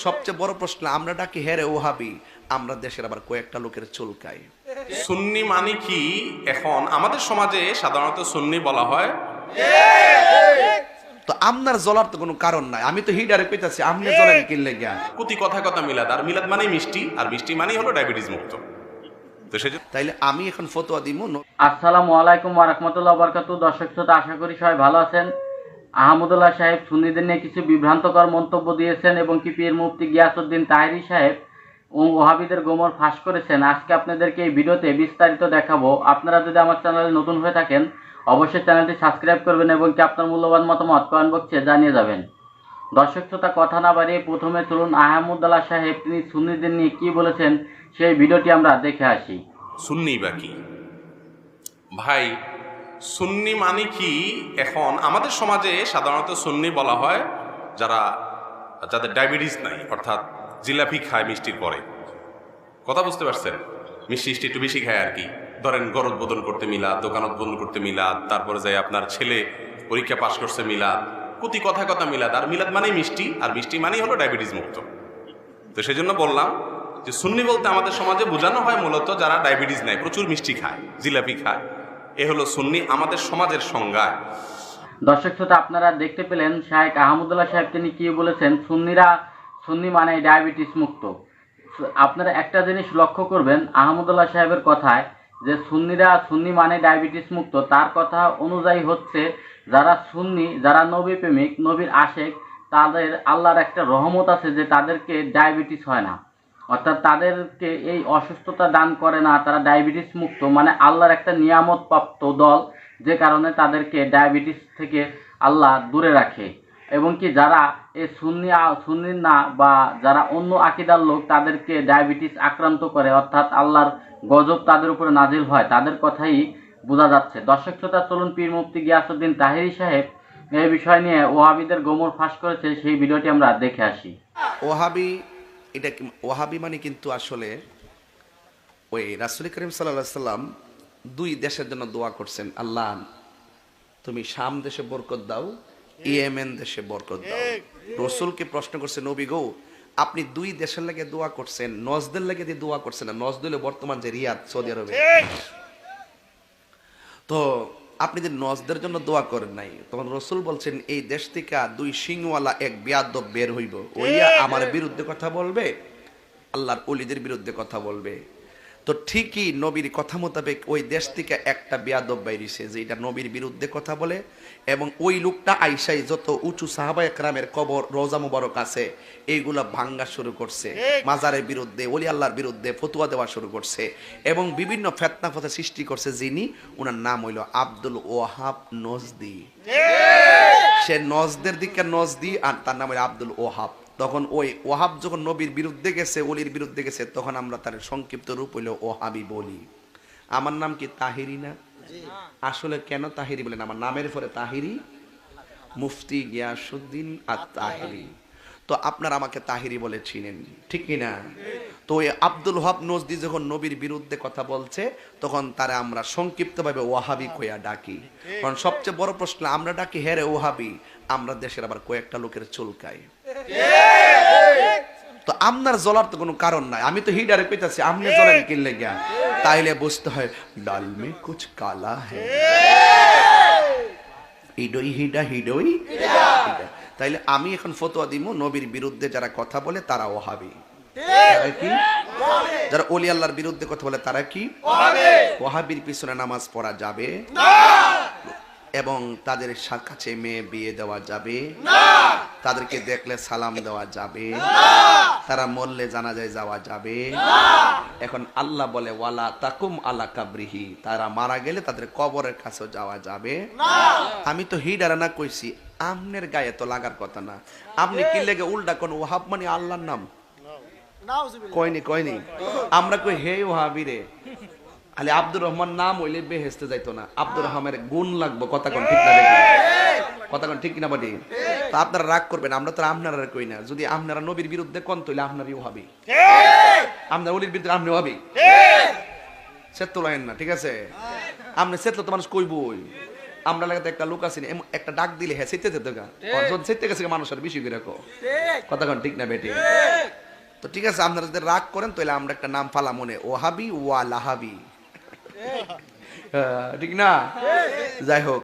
সবচেয়ে বড় প্রশ্ন, আমরা ডাকি হেরে ওহাবি, আমরা দেশের আবার কয়েকটা লোকের চুলকাই। সুন্নি মানে কি? এখন আমাদের সমাজে সাধারণত সুন্নি বলা হয়। তো আপনার জ্বলার তো কোনো কারণ নাই, আমি তো হিডারে কইতাছি, আপনি জ্বলেন কিনলে গিয়া। প্রতি কথায় কথা মিলাদ, আর মিলাদ মানেই মিষ্টি, আর মিষ্টি মানেই হলো ডায়াবেটিস মুক্ত। তো সেজন্য তাইলে আমি এখন ফতোয়া দিব। আসসালামু আলাইকুম ওয়া রাহমাতুল্লাহি ওয়া বারাকাতুহু। দর্শক শ্রোতা, আশা করি সবাই ভালো আছেন। আহমদুল্লাহ সাহেব সুন্নিদের নিয়ে কিছু বিভ্রান্তকর মন্তব্য দিয়েছেন এবং কি পীর মুফতি গিয়াসউদ্দিন তাহেরি সাহেব ওহাবিদের গোমর ফাঁস করেছেন। আজকে আপনাদেরকে এই ভিডিওতে বিস্তারিত দেখাবো। আপনারা যদি আমার চ্যানেলে নতুন হয়ে থাকেন অবশ্যই চ্যানেলটি সাবস্ক্রাইব করবেন এবং কি আপনার মূল্যবান মতামত কমেন্ট বক্সে জানিয়ে যাবেন। দর্শক শ্রোতা, কথা না বাড়িয়ে প্রথমে চলুন আহমদুল্লাহ সাহেব তিনি সুন্নিদের নিয়ে কি বলেছেন সেই ভিডিওটি আমরা দেখে আসি। সুন্নি বা কি ভাই? সুন্নি মানে কি? এখন আমাদের সমাজে সাধারণত সুন্নি বলা হয় যাদের ডায়াবেটিস নাই, অর্থাৎ জিলাপি খায় মিষ্টির পরে। কথা বুঝতে পারছেন? মিষ্টি একটু বেশি খায় আর কি। ধরেন ঘর উদ্বোধন করতে মিলাদ, দোকান উদ্বোধন করতে মিলাদ, তারপরে যাই আপনার ছেলে পরীক্ষা পাশ করছে মিলাদ, প্রতি কথায় কথা মিলাদ, আর মিলাদ মানেই মিষ্টি, আর মিষ্টি মানেই হলো ডায়াবেটিস মুক্ত। তো সেই জন্য বললাম যে সুন্নি বলতে আমাদের সমাজে বোঝানো হয় মূলত যারা ডায়াবেটিস নাই, প্রচুর মিষ্টি খায়, জিলাপি খায়, এ হলো সুন্নি আমাদের সমাজের সংজ্ঞা। দর্শক শ্রোতা, আপনারা দেখতে পেলেন শাহেখ আহমদুল্লাহ সাহেব তিনি কি বলেছেন, সুন্নি মানে ডায়াবেটিস মুক্ত। আপনারা একটা জিনিস লক্ষ্য করবেন আহমদুল্লাহ সাহেবের কথায়, যে সুন্নি মানে ডায়াবেটিস মুক্ত, তার কথা অনুযায়ী হচ্ছে যারা সুন্নি, যারা নবী প্রেমিক, নবীর আশেক, তাদের আল্লাহর একটা রহমত আছে যে তাদেরকে ডায়াবেটিস হয় না, অর্থাৎ তাদেরকে এই অসুস্থতা দান করে না, তারা ডায়াবেটিস মুক্ত, মানে আল্লাহর একটা নিয়ামত প্রাপ্ত দল, যে কারণে তাদেরকে ডায়াবেটিস থেকে আল্লাহ দূরে রাখে। এবং কি যারা এই সুন্নি না বা যারা অন্য আকীদার লোক তাদেরকে ডায়াবেটিস আক্রান্ত করে, অর্থাৎ আল্লাহর গজব তাদের উপরে নাজিল হয়, তাদের কথাই বোঝা যাচ্ছে। দর্শক শ্রোতা, চলুন পীর মুফতি গিয়াসউদ্দিন তাহেরি সাহেব এই বিষয় নিয়ে ওহাবিদের গোমর ফাঁস করেছে সেই ভিডিওটি আমরা দেখে আসি। ওহাবি, এটা ওহাবি মানে কিন্তু আসলে ওই রাসূল করিম সাল্লাল্লাহু আলাইহি সাল্লাম দুই দেশের জন্য দোয়া করছেন, আল্লাহ তুমি শাম দেশে বরকত দাও, ইয়েমেন দেশে বরকত দাও। রসুলকে প্রশ্ন করছে, নবী গো আপনি দুই দেশের লাগে দোয়া করছেন, নজদের লাগে দিয়ে দোয়া করছেন না? নজদ হলো বর্তমান যে রিয়াদ, সৌদি আরবে। তো আপনি যে নজদের জন্য দোয়া করেন নাই, তখন রসুল বলছেন এই দেশ থেকে দুই সিংওয়ালা এক বেয়াদব বের হইব, ওইয়া আমার বিরুদ্ধে কথা বলবে, আল্লাহর ওলিদের বিরুদ্ধে কথা বলবে। তো ঠিকই নবীর কথা মোতাবেক ওই দেশ থেকে একটা বেয়াদব বাইরিছে যে এটা নবীর বিরুদ্ধে কথা বলে, এবং ওই লোকটা আইসাই যত উঁচু সাহাবা একরামের কবর, রোজা মুবারক আছে, এইগুলা ভাঙ্গা শুরু করছে, মাজারের বিরুদ্ধে, ওলি আল্লাহর বিরুদ্ধে ফতুয়া দেওয়া শুরু করছে, এবং বিভিন্ন ফেতনা ফতোয়া সৃষ্টি করছে। যিনি, ওনার নাম হইল আব্দুল ওয়াহাব নজদি। সে নজদের দিকে নজদি, আর তার নাম হইল আব্দুল ওয়াহাব। তখন ওই ওহাব যখন নবীর বিরুদ্ধে গেছে, ওলির বিরুদ্ধে গেছে, তখন আমরা তার সংক্ষিপ্ত রূপ হইল ওহাবি বলি। আমার নাম কি তাহিরি না? আসলে কেন তাহিরি বলেন? আমার নামের পরে তাহিরি, মুফতি গিয়াসউদ্দিন আত-তাহিরি। তো আপনারা আমাকে তাহিরি বলে চিনেন, ঠিক কিনা? তো ওই আব্দুল ওয়াহাব নজদি যখন নবীর বিরুদ্ধে কথা বলছে, তখন তারা আমরা সংক্ষিপ্তভাবে ওয়াহাবি কইয়া ডাকি। কারণ সবচেয়ে বড় প্রশ্ন, আমরা ডাকি হেরে ওহাবি, আমরা দেশের আবার কয়েকটা লোকের চুলকাই। তো আপনার জ্বলার তো কোনো কারণ নাই, আমি তো হিডারে কইতাছি, আপনি জ্বলেন কিনলে গিয়া। তাইলে বুঝতে হয় ডাল মে কুছ কালা হ্যায়, হিডই হিডা হিডই হিডা। তাইলে আমি এখন ফতোয়া দিব, নবীর বিরুদ্ধে যারা কথা বলে তারা ওহাবি। তারা কি? যারা ওলি আল্লাহর বিরুদ্ধে কথা বলে তারা কি? ওহাবির পিছনে নামাজ পড়া যাবে না, এবং তাদের কাছে মেয়ে বিয়ে দেওয়া যাবে না, তাদেরকে দেখলে সালাম দেওয়া যাবে না, তারা মরলে জানাজায় যাওয়া যাবে না। এখন আল্লাহ বলে ওয়ালা তাকুম আলা কাবরিহি, তারা মারা গেলে তাদের কবরের কাছে যাওয়া যাবে না। আমি তো হিডারা না কইছি, আমনের গায়ে তো লাগার কথা না। আপনি কি লেগে উল্টা কোন ওয়াহাব মানে আল্লাহর নাম কয়নি আমরা কই হে ওহাবি রে, আলে আব্দুর রহমান নাম হইলে বেহেশতে যাইতো না, আব্দুর রহমানের গুণ লাগবো। কথা কোন ঠিক না? কথা কোন ঠিক কিনা বাটি? তো আপনারা রাগ করবেন, আমরা তো আপনারা কই না। যদি আপনারা নবীর বিরুদ্ধে কোন তৈলে আপনারই ওহাবি, আপনার ওলির বিরুদ্ধে আপনি ওহাবি, সেত লাইন না, ঠিক আছে? আপনি সেতলে তো মানুষ কইবই, আমরা লাগাতে একটা লোক আছে একটা ডাক দিলে হ্যাঁ সেতে যেত গা অর্জন সেতে গেছে মানুষের বেশি করে কথা কন ঠিক না বেটি তো ঠিক আছে আপনারা যদি রাগ করেন তাহলে আমরা একটা নাম ফালা মনে ওহাবি ওয়া লাহাবি ঠিক না যাই হোক